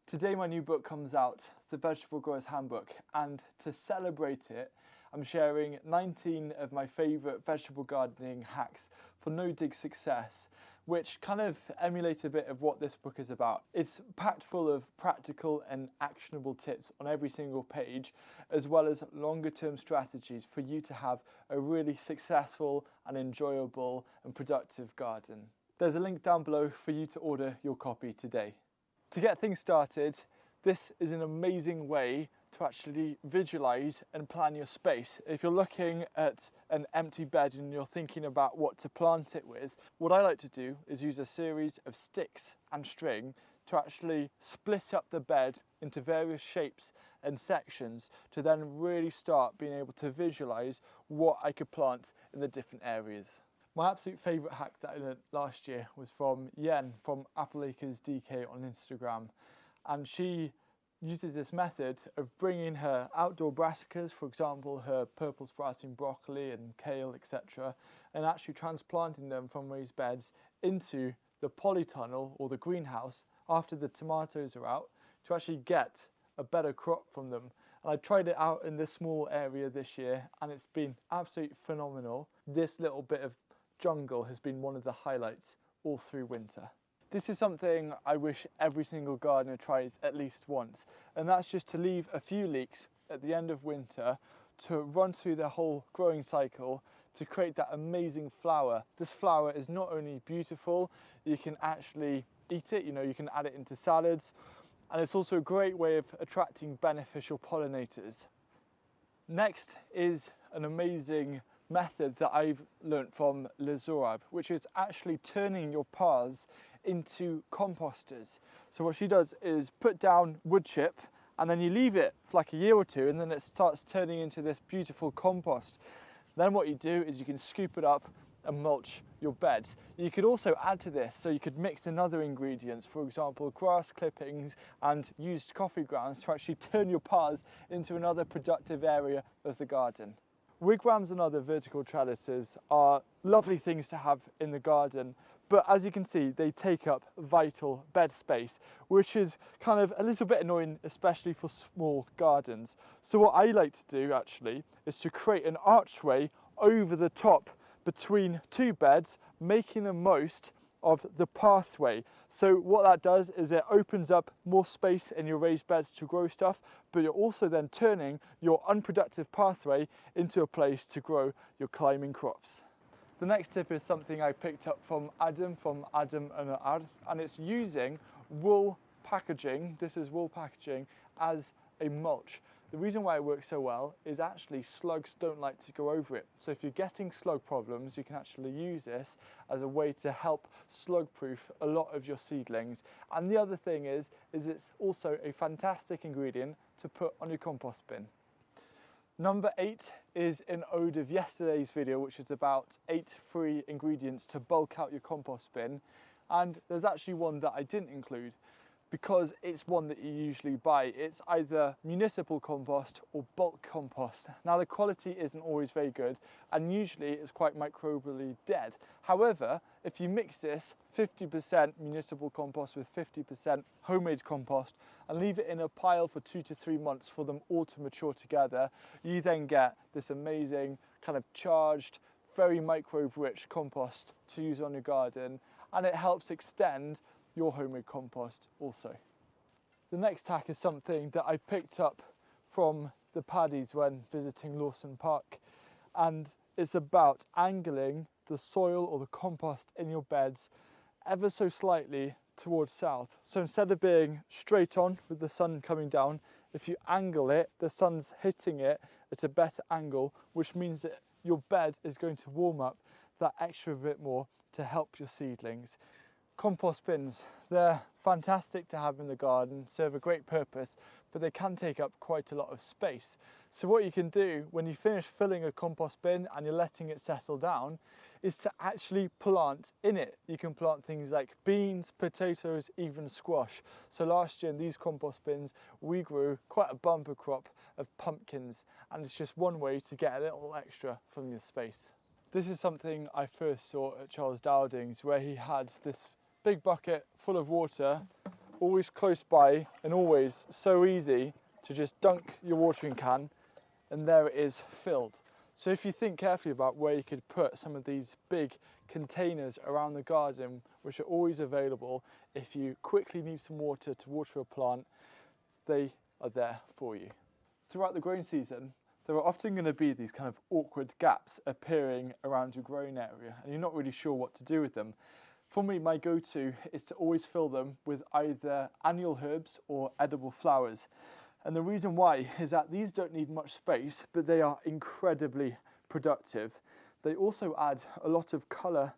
Today my new book comes out, The Vegetable Grower's Handbook, and to celebrate it, I'm sharing 19 of my favourite vegetable gardening hacks for no-dig success, which kind of emulate a bit of what this book is about. It's packed full of practical and actionable tips on every single page, as well as longer-term strategies for you to have a really successful and enjoyable and productive garden. There's a link down below for you to order your copy today. To get things started, this is an amazing way to actually visualize and plan your space. If you're looking at an empty bed and you're thinking about what to plant it with, what I like to do is use a series of sticks and string to actually split up the bed into various shapes and sections to then really start being able to visualize what I could plant in the different areas. My absolute favourite hack that I learned last year was from Yen from Apple Acres DK on Instagram, and she uses this method of bringing her outdoor brassicas, for example her purple sprouting broccoli and kale, etc., and actually transplanting them from raised beds into the polytunnel or the greenhouse after the tomatoes are out to actually get a better crop from them. And I tried it out in this small area this year and it's been absolutely phenomenal. This little bit of jungle has been one of the highlights all through winter. This is something I wish every single gardener tries at least once, and that's just to leave a few leeks at the end of winter to run through the whole growing cycle to create that amazing flower. This flower is not only beautiful, you can actually eat it, you can add it into salads, and it's also a great way of attracting beneficial pollinators. Next is an amazing method that I've learnt from Liz Zorab, which is actually turning your paths into composters. So what she does is put down wood chip and then you leave it for like a year or two and then it starts turning into this beautiful compost. Then what you do is you can scoop it up and mulch your beds. You could also add to this, so you could mix in other ingredients, for example grass clippings and used coffee grounds to actually turn your paths into another productive area of the garden. Wigwams and other vertical trellises are lovely things to have in the garden, but as you can see they take up vital bed space, which is kind of a little bit annoying, especially for small gardens. So what I like to do actually is to create an archway over the top between two beds, making the most of the pathway. So what that does is it opens up more space in your raised beds to grow stuff, but you're also then turning your unproductive pathway into a place to grow your climbing crops. The next tip is something I picked up from Adam and Ad, and it's using wool packaging. This is wool packaging as a mulch. The reason why it works so well is actually slugs don't like to go over it. So if you're getting slug problems, you can actually use this as a way to help slug proof a lot of your seedlings. And the other thing is it's also a fantastic ingredient to put on your compost bin. Number 8 is an ode of yesterday's video, which is about 8 free ingredients to bulk out your compost bin. And there's actually one that I didn't include, because it's one that you usually buy. It's either municipal compost or bulk compost. Now the quality isn't always very good and usually it's quite microbially dead. However, if you mix this 50% municipal compost with 50% homemade compost and leave it in a pile for 2 to 3 months for them all to mature together, you then get this amazing kind of charged, very microbe rich compost to use on your garden, and it helps extend your homemade compost also. The next hack is something that I picked up from the paddies when visiting Lawson Park, and it's about angling the soil or the compost in your beds ever so slightly towards south. So instead of being straight on with the sun coming down, if you angle it, the sun's hitting it at a better angle, which means that your bed is going to warm up that extra bit more to help your seedlings. Compost bins, they're fantastic to have in the garden, serve a great purpose, but they can take up quite a lot of space. So what you can do when you finish filling a compost bin and you're letting it settle down is to actually plant in it. You can plant things like beans, potatoes, even squash. So last year in these compost bins we grew quite a bumper crop of pumpkins, and it's just one way to get a little extra from your space. This is something I first saw at Charles Dowding's, where he had this big bucket full of water always close by and always so easy to just dunk your watering can and there it is filled. So if you think carefully about where you could put some of these big containers around the garden, which are always available, if you quickly need some water to water a plant, they are there for you. Throughout the growing season, there are often going to be these kind of awkward gaps appearing around your growing area and you're not really sure what to do with them. For me, my go-to is to always fill them with either annual herbs or edible flowers. And the reason why is that these don't need much space, but they are incredibly productive. They also add a lot of colour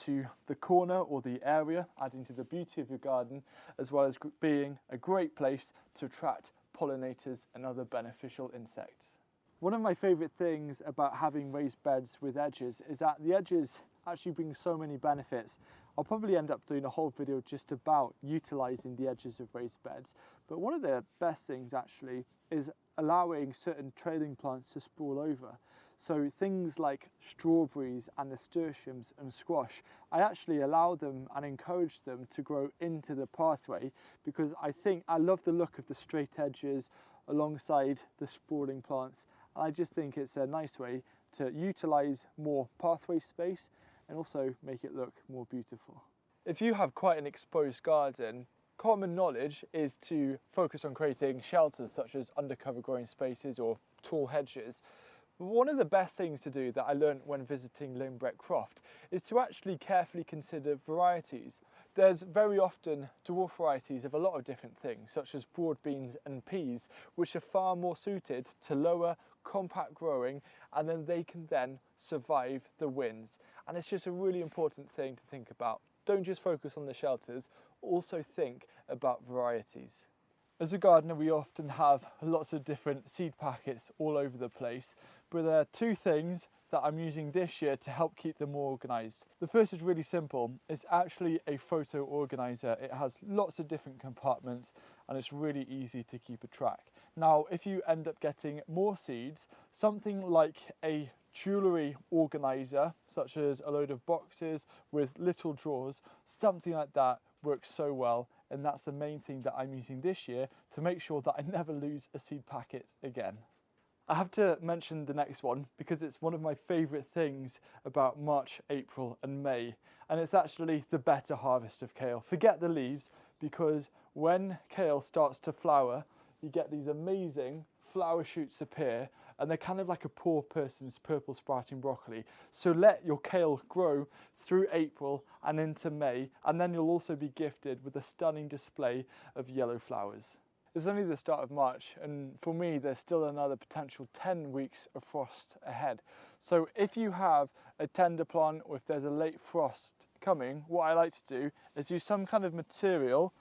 to the corner or the area, adding to the beauty of your garden, as well as being a great place to attract pollinators and other beneficial insects. One of my favourite things about having raised beds with edges is that the edges actually bring so many benefits. I'll probably end up doing a whole video just about utilising the edges of raised beds, but one of the best things actually is allowing certain trailing plants to sprawl over. So things like strawberries and nasturtiums and squash, I actually allow them and encourage them to grow into the pathway because I love the look of the straight edges alongside the sprawling plants. And I just think it's a nice way to utilise more pathway space and also make it look more beautiful. If you have quite an exposed garden, common knowledge is to focus on creating shelters such as undercover growing spaces or tall hedges. One of the best things to do that I learned when visiting Lynbrook Croft is to actually carefully consider varieties. There's very often dwarf varieties of a lot of different things, such as broad beans and peas, which are far more suited to lower, compact growing, and then they can then survive the winds. And it's just a really important thing to think about. Don't just focus on the shelters, also think about varieties. As a gardener, we often have lots of different seed packets all over the place, but there are two things that I'm using this year to help keep them more organised. The first is really simple. It's actually a photo organiser. It has lots of different compartments and it's really easy to keep a track. Now, if you end up getting more seeds, something like a jewellery organiser, such as a load of boxes with little drawers, something like that works so well, and that's the main thing that I'm using this year to make sure that I never lose a seed packet again. I have to mention the next one because it's one of my favourite things about March, April and May, and it's actually the better harvest of kale. Forget the leaves, because when kale starts to flower, you get these amazing flower shoots appear, and they're kind of like a poor person's purple sprouting broccoli. So let your kale grow through April and into May, and then you'll also be gifted with a stunning display of yellow flowers. It's only the start of March, and for me there's still another potential 10 weeks of frost ahead. So if you have a tender plant or if there's a late frost coming, what I like to do is use some kind of material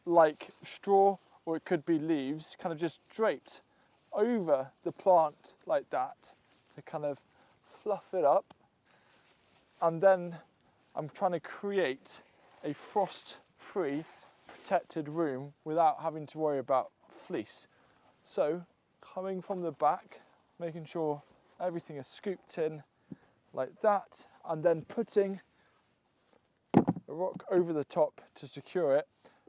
like straw, or it could be leaves, kind of just draped over the plant like that to kind of fluff it up. And then I'm trying to create a frost-free protected room without having to worry about fleece. So coming from the back, making sure everything is scooped in like that, and then putting a rock over the top to secure it.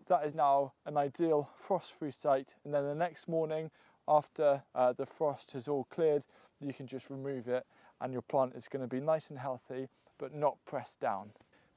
That is now an ideal frost-free site, and then the next morning after the frost has all cleared, you can just remove it and your plant is going to be nice and healthy but not pressed down.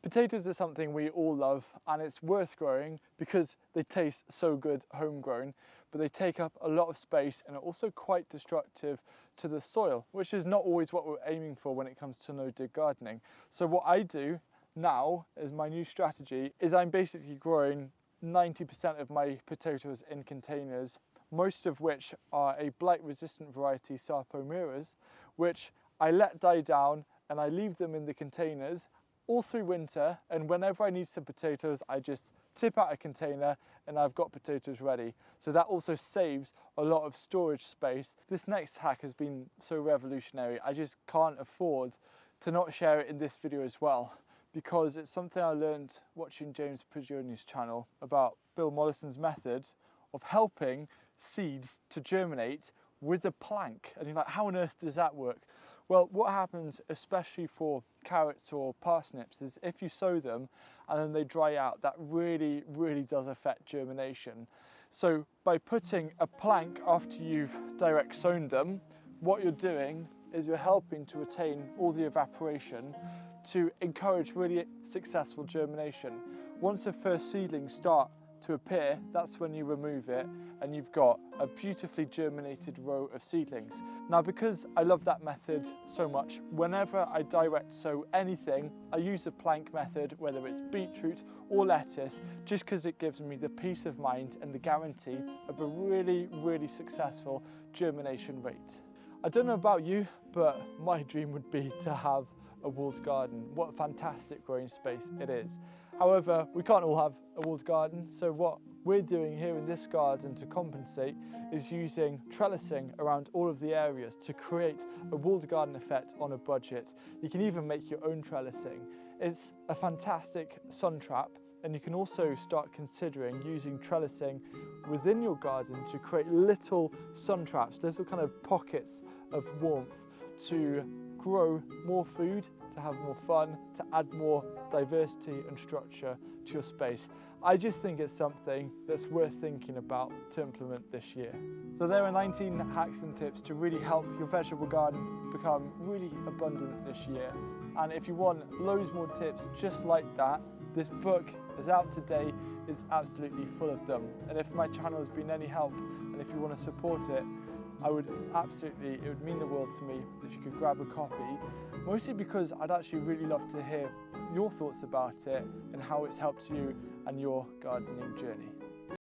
Potatoes are something we all love, and it's worth growing because they taste so good homegrown, but they take up a lot of space and are also quite destructive to the soil, which is not always what we're aiming for when it comes to no-dig gardening. So what I do now as my new strategy is I'm basically growing 90% of my potatoes in containers, most of which are a blight-resistant variety, Sarpomiras, which I let die down and I leave them in the containers all through winter, and whenever I need some potatoes I just tip out a container and I've got potatoes ready. So that also saves a lot of storage space. This next hack has been so revolutionary, I just can't afford to not share it in this video as well, because it's something I learned watching James Prigioni's channel about Bill Mollison's method of helping seeds to germinate with a plank. And you're like, how on earth does that work? Well, what happens, especially for carrots or parsnips, is if you sow them and then they dry out, that really does affect germination. So by putting a plank after you've direct sown them, what you're doing is you're helping to retain all the evaporation to encourage really successful germination. Once the first seedlings start to appear, that's when you remove it and you've got a beautifully germinated row of seedlings. Now, because I love that method so much, whenever I direct sow anything, I use the plank method, whether it's beetroot or lettuce, just because it gives me the peace of mind and the guarantee of a really successful germination rate. I don't know about you, but my dream would be to have a walled garden. What a fantastic growing space it is. However, we can't all have a walled garden, so what we're doing here in this garden to compensate is using trellising around all of the areas to create a walled garden effect on a budget. You can even make your own trellising. It's a fantastic sun trap, and you can also start considering using trellising within your garden to create little sun traps, little kind of pockets of warmth to grow more food, to have more fun, to add more diversity and structure to your space. I just think it's something that's worth thinking about to implement this year. So there are 19 hacks and tips to really help your vegetable garden become really abundant this year. And if you want loads more tips just like that, this book is out today, is absolutely full of them. And if my channel has been any help, and if you want to support it, it would mean the world to me if you could grab a copy, mostly because I'd actually really love to hear your thoughts about it and how it's helped you and your gardening journey.